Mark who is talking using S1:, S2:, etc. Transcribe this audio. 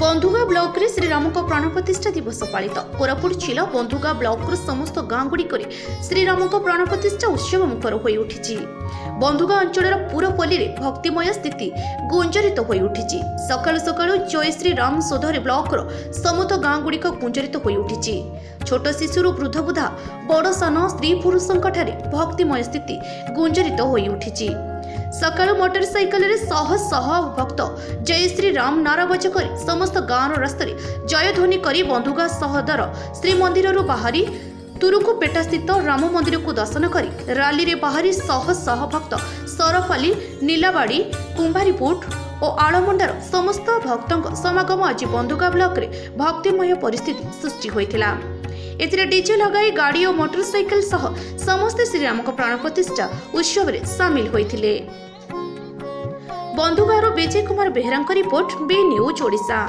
S1: बंधुगा block रे श्रीराम प्राण प्रतिष्ठा दिवस पालित कोरापुट जिला बंधुगा ब्लॉक समस्त गाँ गुड़िक श्रीराम प्राण प्रतिष्ठा उत्सव मुखर हो उठी। बंधुगा अंचल पुरपल्ली रे भक्तिमय स्थिति गुंजरित हो उठी। सकाळु सकाळु जय श्रीराम सोधरे ब्लॉक समस्त गाँ गुड़िक गुंजरित हो उठी। छोट शिशुर वृद्ध बुधा बड़ सान स्त्री पुरुषों भक्तिमय स्थिति गुंजरित हो उठी। सकाळु मोटरसाइकल रे शह शह भक्त जय श्री राम नाराबाज कर समस्त गाँव रास्ता जय ध्वनि करी बंधुगा सहदर श्रीमंदिर बाहरी तुरुकुपेटा स्थित राम मंदिर को दर्शन करी राली रे बाहरी शह शह भक्त सरपाली नीलाबाड़ी कुंभारीपुट और आलमंडार समस्त भक्तों समागम आज बंधुगा ब्लॉक रे भक्तिमय परिस्थिति सृष्टि होइथिला। एथिरे डीजे लगाई गाड़ी और मोटरसाइकल सह समस्त श्रीराम प्राण प्रतिष्ठा उत्सव रे शामिल होइथिले। बंधुगार Bijay Kumar Behera report B news Odisha.